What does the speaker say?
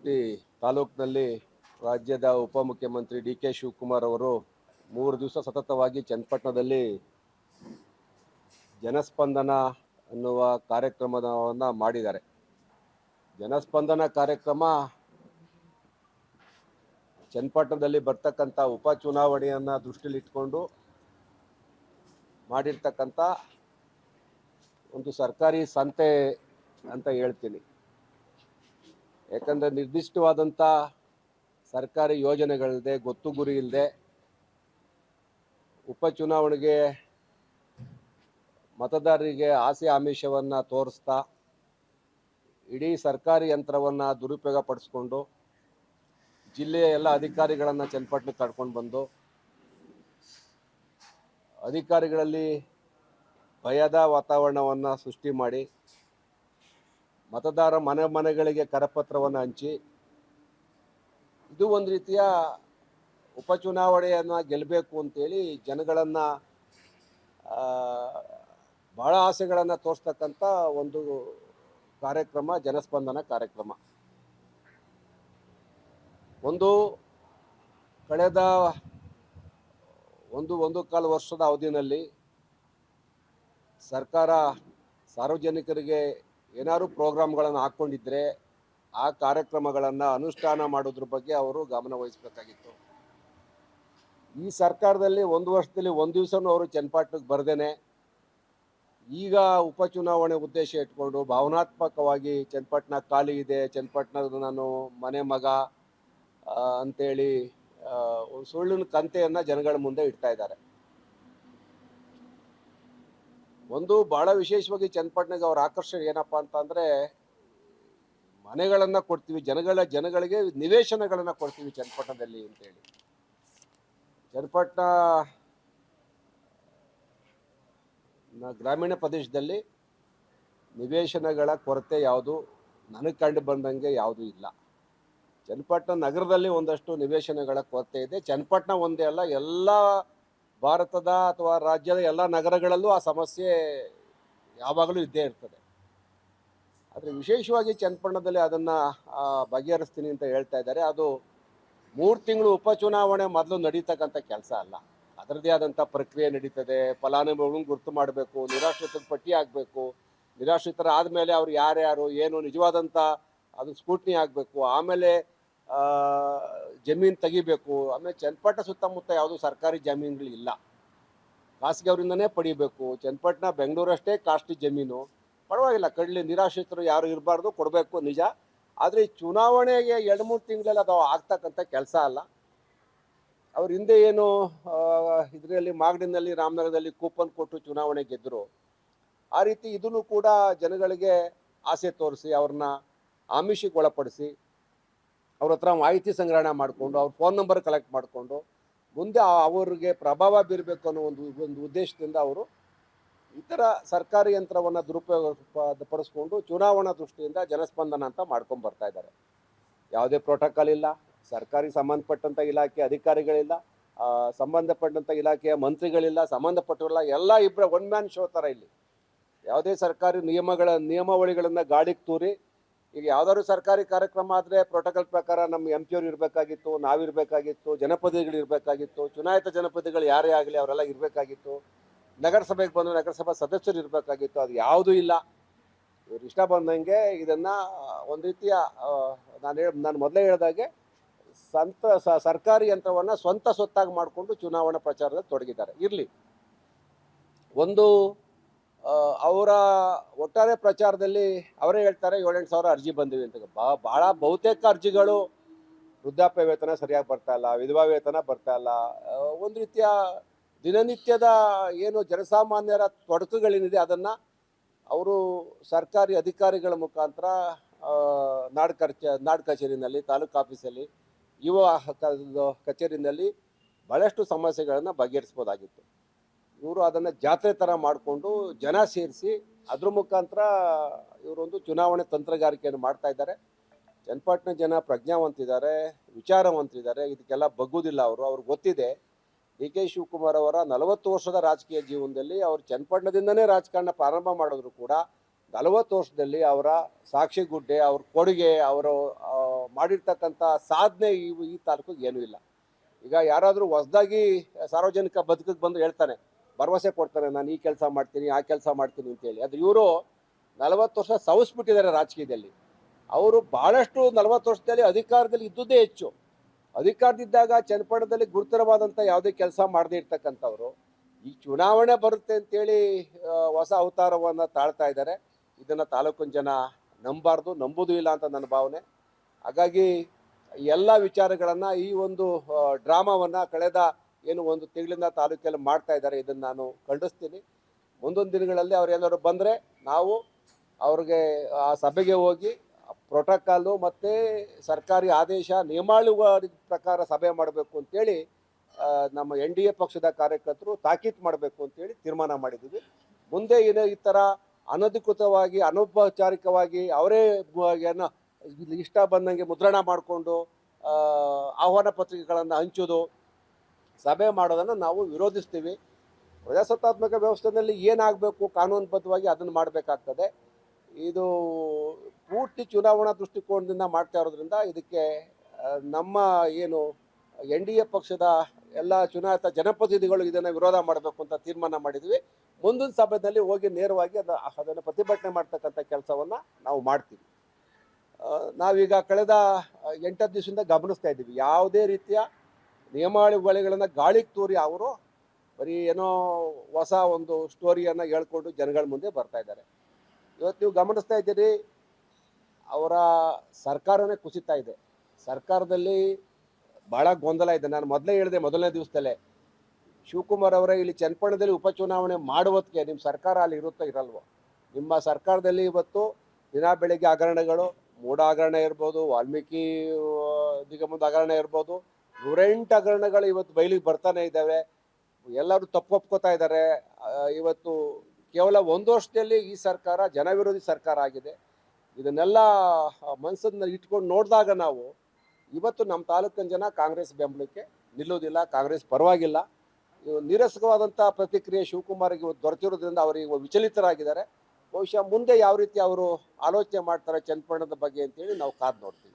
ಈ ತಾಲೂಕಿನಲ್ಲಿ ರಾಜ್ಯದ ಉಪಮುಖ್ಯಮಂತ್ರಿ ಡಿ ಕೆ ಶಿವಕುಮಾರ್ ಅವರು 3 ದಿವಸ ಸತತವಾಗಿ ಚನ್ನಪಟ್ಟಣದಲ್ಲಿ ಜನಸ್ಪಂದನ ಅನ್ನುವ ಕಾರ್ಯಕ್ರಮವನ್ನು ಮಾಡಿದ್ದಾರೆ. ಜನಸ್ಪಂದನ ಕಾರ್ಯಕ್ರಮ ಚನ್ನಪಟ್ಟಣದಲ್ಲಿ ಬರ್ತಕ್ಕಂಥ ಉಪಚುನಾವಣೆಯನ್ನು ದೃಷ್ಟಿಯಲ್ಲಿಟ್ಕೊಂಡು ಮಾಡಿರ್ತಕ್ಕಂಥ ಒಂದು ಸರ್ಕಾರಿ ಸಂತೆ ಅಂತ ಹೇಳ್ತೀನಿ. ಯಾಕಂದರೆ ನಿರ್ದಿಷ್ಟವಾದಂಥ ಸರ್ಕಾರಿ ಯೋಜನೆಗಳಿಲ್ಲದೆ, ಗೊತ್ತು ಗುರಿ ಇಲ್ಲದೆ ಉಪಚುನಾವಣೆಗೆ ಮತದಾರರಿಗೆ ಆಸೆ ಆಮಿಷವನ್ನು ತೋರಿಸ್ತಾ ಇಡೀ ಸರ್ಕಾರಿ ಯಂತ್ರವನ್ನು ದುರುಪಯೋಗ ಪಡಿಸ್ಕೊಂಡು ಜಿಲ್ಲೆಯ ಎಲ್ಲ ಅಧಿಕಾರಿಗಳನ್ನು ಚನ್ನಪಟ್ಟಣಕ್ಕೆ ಕರ್ಕೊಂಡು ಬಂದು ಅಧಿಕಾರಿಗಳಲ್ಲಿ ಭಯದ ವಾತಾವರಣವನ್ನು ಸೃಷ್ಟಿ ಮಾಡಿ ಮತದಾರ ಮನೆಗಳಿಗೆ ಕರಪತ್ರವನ್ನು ಹಂಚಿ ಇದು ಒಂದು ರೀತಿಯ ಉಪಚುನಾವಣೆಯನ್ನು ಗೆಲ್ಲಬೇಕು ಅಂತೇಳಿ ಜನಗಳನ್ನು ಭಾಳ ಆಸೆಗಳನ್ನು ತೋರಿಸ್ತಕ್ಕಂಥ ಒಂದು ಕಾರ್ಯಕ್ರಮ ಜನಸ್ಪಂದನ ಕಾರ್ಯಕ್ರಮ. ಒಂದು ಕಳೆದ ಒಂದು ಕಾಲು ವರ್ಷದ ಅವಧಿಯಲ್ಲಿ ಸರ್ಕಾರ ಸಾರ್ವಜನಿಕರಿಗೆ ಏನಾದ್ರು ಪ್ರೋಗ್ರಾಮ್ಗಳನ್ನು ಹಾಕ್ಕೊಂಡಿದ್ರೆ ಆ ಕಾರ್ಯಕ್ರಮಗಳನ್ನು ಅನುಷ್ಠಾನ ಮಾಡೋದ್ರ ಬಗ್ಗೆ ಅವರು ಗಮನ ವಹಿಸಬೇಕಾಗಿತ್ತು. ಈ ಸರ್ಕಾರದಲ್ಲಿ ಒಂದು ವರ್ಷದಲ್ಲಿ ಒಂದು ದಿವಸನೂ ಅವರು ಚನ್ನಪಟ್ಟಣಕ್ಕೆ ಬರ್ದೇನೆ ಈಗ ಉಪಚುನಾವಣೆ ಉದ್ದೇಶ ಇಟ್ಕೊಂಡು ಭಾವನಾತ್ಮಕವಾಗಿ ಚನ್ನಪಟ್ಟಣ ಖಾಲಿ ಇದೆ, ಚನ್ನಪಟ್ಟಣದ ನಾನು ಮನೆ ಮಗ ಅಂತೇಳಿ ಒಂದು ಸುಳ್ಳಿನ ಕಂತೆಯನ್ನು ಜನಗಳ ಮುಂದೆ ಇಡ್ತಾ ಇದ್ದಾರೆ. ಒಂದು ಭಾಳ ವಿಶೇಷವಾಗಿ ಚನ್ನಪಟ್ಟಣಕ್ಕೆ ಅವ್ರ ಆಕರ್ಷಣೆ ಏನಪ್ಪ ಅಂತಂದರೆ ಮನೆಗಳನ್ನು ಕೊಡ್ತೀವಿ, ಜನಗಳಿಗೆ ನಿವೇಶನಗಳನ್ನು ಕೊಡ್ತೀವಿ ಚನ್ನಪಟ್ಟಣದಲ್ಲಿ ಅಂತೇಳಿ. ಚನ್ನಪಟ್ಟಣ ಗ್ರಾಮೀಣ ಪ್ರದೇಶದಲ್ಲಿ ನಿವೇಶನಗಳ ಕೊರತೆ ಯಾವುದು ನನಗೆ ಕಂಡು ಬಂದಂಗೆ ಯಾವುದೂ ಇಲ್ಲ. ಚನ್ನಪಟ್ಟಣ ನಗರದಲ್ಲಿ ಒಂದಷ್ಟು ನಿವೇಶನಗಳ ಕೊರತೆ ಇದೆ. ಚನ್ನಪಟ್ಟಣ ಒಂದೇ ಅಲ್ಲ, ಎಲ್ಲ ಭಾರತದ ಅಥವಾ ರಾಜ್ಯದ ಎಲ್ಲ ನಗರಗಳಲ್ಲೂ ಆ ಸಮಸ್ಯೆ ಯಾವಾಗಲೂ ಇದ್ದೇ ಇರ್ತದೆ. ಆದರೆ ವಿಶೇಷವಾಗಿ ಚನ್ನಪಟ್ಟಣದಲ್ಲಿ ಅದನ್ನು ಬಗೆಹರಿಸ್ತೀನಿ ಅಂತ ಹೇಳ್ತಾ ಇದ್ದಾರೆ. ಅದು 3 ತಿಂಗಳು ಉಪಚುನಾವಣೆ ಮೊದಲು ನಡೀತಕ್ಕಂಥ ಕೆಲಸ ಅಲ್ಲ. ಅದರದ್ದೇ ಆದಂಥ ಪ್ರಕ್ರಿಯೆ ನಡೀತದೆ. ಫಲಾನುಭವಿಗಳನ್ನು ಗುರುತು ಮಾಡಬೇಕು, ನಿರಾಶ್ರಿತರ ಪಟ್ಟಿ ಆಗಬೇಕು, ನಿರಾಶ್ರಿತರ ಆದಮೇಲೆ ಅವ್ರು ಯಾರ್ಯಾರು ಏನು ನಿಜವಾದಂಥ ಅದು ಸ್ಕೂಟ್ನಿ ಆಗಬೇಕು, ಆಮೇಲೆ ಜಮೀನು ತೆಗಿಬೇಕು. ಆಮೇಲೆ ಚನ್ನಪಟ್ಟಣ ಸುತ್ತಮುತ್ತ ಯಾವುದೂ ಸರ್ಕಾರಿ ಜಮೀನುಗಳಿಲ್ಲ, ಖಾಸಗಿ ಅವರಿಂದನೇ ಪಡಿಬೇಕು. ಚನ್ನಪಟ್ಟಣ ಬೆಂಗಳೂರಷ್ಟೇ ಕಾಸ್ಟ್ಲಿ ಜಮೀನು, ಪರವಾಗಿಲ್ಲ ಕಡಲಿ, ನಿರಾಶ್ರಿತರು ಯಾರು ಇರಬಾರ್ದು, ಕೊಡಬೇಕು ನಿಜ. ಆದರೆ ಈ ಚುನಾವಣೆಗೆ 2-3 ತಿಂಗಳಲ್ಲಿ ಅದು ಆಗ್ತಕ್ಕಂಥ ಕೆಲಸ ಅಲ್ಲ. ಅವ್ರ ಹಿಂದೆ ಏನು ಇದರಲ್ಲಿ ಮಾಗಡಿನಲ್ಲಿ, ರಾಮನಗರದಲ್ಲಿ ಕೂಪನ್ ಕೊಟ್ಟು ಚುನಾವಣೆ ಗೆದ್ದರು, ಆ ರೀತಿ ಇದನ್ನು ಕೂಡ ಜನಗಳಿಗೆ ಆಸೆ ತೋರಿಸಿ ಅವ್ರನ್ನ ಆಮಿಷಕ್ಕೆ ಒಳಪಡಿಸಿ ಅವ್ರ ಹತ್ರ ಮಾಹಿತಿ ಸಂಗ್ರಹಣೆ ಮಾಡಿಕೊಂಡು ಅವ್ರ ಫೋನ್ ನಂಬರ್ ಕಲೆಕ್ಟ್ ಮಾಡಿಕೊಂಡು ಮುಂದೆ ಅವ್ರಿಗೆ ಪ್ರಭಾವ ಬೀರಬೇಕು ಅನ್ನೋ ಒಂದು ಉದ್ದೇಶದಿಂದ ಅವರು ಇತರ ಸರ್ಕಾರಿ ಯಂತ್ರವನ್ನು ದುರುಪಯೋಗ ಪಡಿಸ್ಕೊಂಡು ಚುನಾವಣಾ ದೃಷ್ಟಿಯಿಂದ ಜನಸ್ಪಂದನ ಅಂತ ಮಾಡ್ಕೊಂಡು ಬರ್ತಾ ಇದ್ದಾರೆ. ಯಾವುದೇ ಪ್ರೋಟೋಕಾಲ್ ಇಲ್ಲ, ಸರ್ಕಾರಿ ಸಂಬಂಧಪಟ್ಟಂಥ ಇಲಾಖೆ ಅಧಿಕಾರಿಗಳಿಲ್ಲ, ಸಂಬಂಧಪಟ್ಟಂಥ ಇಲಾಖೆಯ ಮಂತ್ರಿಗಳಿಲ್ಲ, ಸಂಬಂಧಪಟ್ಟವರಿಲ್ಲ, ಎಲ್ಲ ಇಬ್ಬರ ಒನ್ ಮ್ಯಾನ್ ಶೋ ಥರ ಇಲ್ಲಿ. ಯಾವುದೇ ಸರ್ಕಾರಿ ನಿಯಮಾವಳಿಗಳನ್ನು ಗಾಳಿಗೆ ತೂರಿ ಈಗ ಯಾವುದಾದ್ರು ಸರ್ಕಾರಿ ಕಾರ್ಯಕ್ರಮ ಆದರೆ ಪ್ರೋಟೋಕಾಲ್ ಪ್ರಕಾರ ನಮ್ಮ ಎಂ ಪಿ ಅವ್ರು ಇರಬೇಕಾಗಿತ್ತು, ನಾವಿರಬೇಕಾಗಿತ್ತು, ಜನಪ್ರತಿನಿಧಿಗಳು ಇರಬೇಕಾಗಿತ್ತು, ಚುನಾಯಿತ ಜನಪ್ರತಿನಿಧಿಗಳು ಯಾರೇ ಆಗಲಿ ಅವರೆಲ್ಲ ಇರಬೇಕಾಗಿತ್ತು, ನಗರಸಭೆಗೆ ಬಂದು ನಗರಸಭಾ ಸದಸ್ಯರು ಇರಬೇಕಾಗಿತ್ತು. ಅದು ಯಾವುದೂ ಇಲ್ಲ. ಇವ್ರು ಇಷ್ಟ ಬಂದಂಗೆ ಇದನ್ನು ಒಂದು ರೀತಿಯ ನಾನು ಮೊದಲೇ ಹೇಳಿದಾಗೆ ಸರ್ಕಾರಿ ಯಂತ್ರವನ್ನು ಸ್ವಂತ ಸೊತ್ತಾಗಿ ಮಾಡಿಕೊಂಡು ಚುನಾವಣಾ ಪ್ರಚಾರದಲ್ಲಿ ತೊಡಗಿದ್ದಾರೆ. ಇರಲಿ, ಒಂದು ಅವರ ಒಟ್ಟಾರೆ ಪ್ರಚಾರದಲ್ಲಿ ಅವರೇ ಹೇಳ್ತಾರೆ 7-8 ಸಾವಿರ ಅರ್ಜಿ ಬಂದಿವೆ ಅಂತ. ಭಾಳ ಬಹುತೇಕ ಅರ್ಜಿಗಳು ವೃದ್ಧಾಪ್ಯ ವೇತನ ಸರಿಯಾಗಿ ಬರ್ತಾ ಇಲ್ಲ, ವಿಧವಾ ವೇತನ ಬರ್ತಾ ಇಲ್ಲ, ಒಂದು ರೀತಿಯ ದಿನನಿತ್ಯದ ಏನು ಜನಸಾಮಾನ್ಯರ ತೊಡಕುಗಳೇನಿದೆ ಅದನ್ನು ಅವರು ಸರ್ಕಾರಿ ಅಧಿಕಾರಿಗಳ ಮುಖಾಂತರ ನಾಡ್ ಕಚೇರಿನಲ್ಲಿ, ತಾಲೂಕು ಆಫೀಸಲ್ಲಿ, ಯುವ ಕಚೇರಿನಲ್ಲಿ ಭಾಳಷ್ಟು ಸಮಸ್ಯೆಗಳನ್ನು ಬಗೆಹರಿಸ್ಬೋದಾಗಿತ್ತು. ಇವರು ಅದನ್ನು ಜಾತ್ರೆ ಥರ ಮಾಡಿಕೊಂಡು ಜನ ಸೇರಿಸಿ ಅದ್ರ ಮುಖಾಂತರ ಇವರೊಂದು ಚುನಾವಣೆ ತಂತ್ರಗಾರಿಕೆಯನ್ನು ಮಾಡ್ತಾ ಇದ್ದಾರೆ. ಚನ್ನಪಟ್ಟಣ ಜನ ಪ್ರಜ್ಞಾವಂತಿದ್ದಾರೆ, ವಿಚಾರವಂತರಿದ್ದಾರೆ, ಇದಕ್ಕೆಲ್ಲ ಬಗ್ಗುವುದಿಲ್ಲ. ಅವ್ರಿಗೆ ಗೊತ್ತಿದೆ ಡಿ ಕೆ ಶಿವಕುಮಾರ್ ಅವರ 40 ವರ್ಷದ ರಾಜಕೀಯ ಜೀವನದಲ್ಲಿ ಅವರು ಚನ್ನಪಟ್ಟಣದಿಂದನೇ ರಾಜಕಾರಣ ಪ್ರಾರಂಭ ಮಾಡಿದ್ರು ಕೂಡ 40 ವರ್ಷದಲ್ಲಿ ಅವರ ಸಾಕ್ಷಿಗುಡ್ಡೆ, ಅವ್ರ ಕೊಡುಗೆ, ಅವರು ಮಾಡಿರ್ತಕ್ಕಂಥ ಸಾಧನೆ ಈ ತಾಲೂಕಿಗೆ ಏನೂ ಇಲ್ಲ. ಈಗ ಯಾರಾದರೂ ಹೊಸದಾಗಿ ಸಾರ್ವಜನಿಕ ಬದುಕಿಗೆ ಬಂದು ಹೇಳ್ತಾನೆ, ಭರವಸೆ ಕೊಡ್ತಾನೆ, ನಾನು ಈ ಕೆಲಸ ಮಾಡ್ತೀನಿ, ಆ ಕೆಲಸ ಮಾಡ್ತೀನಿ ಅಂತೇಳಿ. ಅದು ಇವರು 40 ವರ್ಷ ಸವಿಸ್ಬಿಟ್ಟಿದ್ದಾರೆ ರಾಜಕೀಯದಲ್ಲಿ. ಅವರು ಭಾಳಷ್ಟು 40 ವರ್ಷದಲ್ಲಿ ಅಧಿಕಾರದಲ್ಲಿ ಇದ್ದುದೇ ಹೆಚ್ಚು. ಅಧಿಕಾರದಿದ್ದಾಗ ಚನ್ನಪಟ್ಟಣದಲ್ಲಿ ಗುರುತರವಾದಂಥ ಯಾವುದೇ ಕೆಲಸ ಮಾಡದೇ ಇರ್ತಕ್ಕಂಥವ್ರು ಈ ಚುನಾವಣೆ ಬರುತ್ತೆ ಅಂತೇಳಿ ಹೊಸ ಅವತಾರವನ್ನು ತಾಳ್ತಾ ಇದ್ದಾರೆ. ಇದನ್ನು ತಾಲೂಕಿನ ಜನ ನಂಬಾರ್ದು, ನಂಬುದೂ ಇಲ್ಲ ಅಂತ ನನ್ನ ಭಾವನೆ. ಹಾಗಾಗಿ ಎಲ್ಲ ವಿಚಾರಗಳನ್ನು ಈ ಒಂದು ಡ್ರಾಮಾವನ್ನು ಕಳೆದ ಒಂದು ತಿಂಗಳಿಂದ ತಾಲೂಕಲ್ಲಿ ಮಾಡ್ತಾ ಇದ್ದಾರೆ. ಇದನ್ನು ನಾನು ಖಂಡಿಸ್ತೀನಿ. ಮುಂದೊಂದು ದಿನಗಳಲ್ಲಿ ಅವರೆಲ್ಲರೂ ಬಂದರೆ ನಾವು ಅವ್ರಿಗೆ ಆ ಸಭೆಗೆ ಹೋಗಿ ಪ್ರೋಟೋಕಾಲು ಮತ್ತು ಸರ್ಕಾರಿ ಆದೇಶ ನಿಯಮಾವಳಿ ಪ್ರಕಾರ ಸಭೆ ಮಾಡಬೇಕು ಅಂತೇಳಿ ನಮ್ಮ NDA ಪಕ್ಷದ ಕಾರ್ಯಕರ್ತರು ತಾಕೀತು ಮಾಡಬೇಕು ಅಂತೇಳಿ ತೀರ್ಮಾನ ಮಾಡಿದ್ದೀವಿ. ಮುಂದೆ ಈ ಥರ ಅನಧಿಕೃತವಾಗಿ ಅನೌಪಚಾರಿಕವಾಗಿ ಅವರೇ ಏನೋ ಇಷ್ಟ ಬಂದಂಗೆ ಮುದ್ರಣ ಮಾಡಿಕೊಂಡು ಆಹ್ವಾನ ಪತ್ರಿಕೆಗಳನ್ನು ಹಂಚೋದು, ಸಭೆ ಮಾಡೋದನ್ನು ನಾವು ವಿರೋಧಿಸ್ತೀವಿ. ಪ್ರಜಾಸತ್ತಾತ್ಮಕ ವ್ಯವಸ್ಥೆಯಲ್ಲಿ ಏನಾಗಬೇಕು ಕಾನೂನುಬದ್ಧವಾಗಿ ಅದನ್ನು ಮಾಡಬೇಕಾಗ್ತದೆ. ಇದು ಪೂರ್ತಿ ಚುನಾವಣಾ ದೃಷ್ಟಿಕೋನದಿಂದ ಮಾಡ್ತಾ ಇರೋದ್ರಿಂದ ಇದಕ್ಕೆ ನಮ್ಮ NDA ಪಕ್ಷದ ಎಲ್ಲ ಚುನಾಯಿತ ಜನಪ್ರತಿನಿಧಿಗಳು ಇದನ್ನು ವಿರೋಧ ಮಾಡಬೇಕು ಅಂತ ತೀರ್ಮಾನ ಮಾಡಿದ್ವಿ. ಮುಂದಿನ ಸಭೆಯಲ್ಲಿ ಹೋಗಿ ನೇರವಾಗಿ ಅದನ್ನು ಪ್ರತಿಭಟನೆ ಮಾಡ್ತಕ್ಕಂಥ ಕೆಲಸವನ್ನು ನಾವು ಮಾಡ್ತೀವಿ. ನಾವೀಗ ಕಳೆದ 8 ದಿವಸದಿಂದ ಗಮನಿಸ್ತಾ ಇದ್ದೀವಿ, ಯಾವುದೇ ರೀತಿಯ ನಿಯಮಾವಳಿಗಳನ್ನು ಗಾಳಿಗೆ ತೂರಿ ಅವರು ಬರೀ ಏನೋ ಹೊಸ ಒಂದು ಸ್ಟೋರಿಯನ್ನು ಹೇಳ್ಕೊಂಡು ಜನಗಳ ಮುಂದೆ ಬರ್ತಾ ಇದ್ದಾರೆ. ಇವತ್ತು ನೀವು ಗಮನಿಸ್ತಾ ಇದ್ದೀರಿ, ಅವರ ಸರ್ಕಾರನೇ ಕುಸಿತಾ ಇದೆ. ಸರ್ಕಾರದಲ್ಲಿ ಭಾಳ ಗೊಂದಲ ಇದೆ. ನಾನು ಮೊದಲೇ ಹೇಳಿದೆ, ಮೊದಲನೇ ದಿವಸದಲ್ಲೇ ಶಿವಕುಮಾರ್ ಅವರೇ, ಇಲ್ಲಿ ಚನ್ನಪಟ್ಟಣದಲ್ಲಿ ಉಪಚುನಾವಣೆ ಮಾಡುವತ್ತಿಗೆ ನಿಮ್ಮ ಸರ್ಕಾರ ಅಲ್ಲಿ ಇರುತ್ತೋ ಇರಲ್ವೋ? ನಿಮ್ಮ ಸರ್ಕಾರದಲ್ಲಿ ಇವತ್ತು ದಿನ ಬೆಳಗ್ಗೆ ಹಗರಣಗಳು, ಮೂಢ ಹಗರಣ ಇರ್ಬೋದು, ವಾಲ್ಮೀಕಿ ನಿಗಮದ ಹಗರಣ ಇರ್ಬೋದು, 108 ಹಗರಣಗಳು ಇವತ್ತು ಬಯಲಿಗೆ ಬರ್ತಾನೆ ಇದ್ದಾವೆ. ಎಲ್ಲರೂ ತಪ್ಪು ಒಪ್ಕೋತಾ ಇದ್ದಾರೆ. ಇವತ್ತು ಕೇವಲ 1 ವರ್ಷದಲ್ಲಿ ಈ ಸರ್ಕಾರ ಜನವಿರೋಧಿ ಸರ್ಕಾರ ಆಗಿದೆ. ಇದನ್ನೆಲ್ಲ ಮನಸ್ಸನ್ನು ಇಟ್ಕೊಂಡು ನೋಡಿದಾಗ ನಾವು ಇವತ್ತು ನಮ್ಮ ತಾಲೂಕಿನ ಜನ ಕಾಂಗ್ರೆಸ್ ಬೆಂಬಲಕ್ಕೆ ನಿಲ್ಲೋದಿಲ್ಲ, ಕಾಂಗ್ರೆಸ್ ಪರವಾಗಿಲ್ಲ. ನೀರಸವಾದಂಥ ಪ್ರತಿಕ್ರಿಯೆ ಶಿವಕುಮಾರ್ಗೆ ಇವತ್ತು ದೊರೆತಿರೋದ್ರಿಂದ ಅವರಿಗೆ ವಿಚಲಿತರಾಗಿದ್ದಾರೆ. ಬಹುಶಃ ಮುಂದೆ ಯಾವ ರೀತಿ ಅವರು ಆಲೋಚನೆ ಮಾಡ್ತಾರೆ ಚನ್ನಪಟ್ಟಣದ ಬಗ್ಗೆ ಅಂತೇಳಿ ನಾವು ಕಾದು ನೋಡ್ತೀವಿ.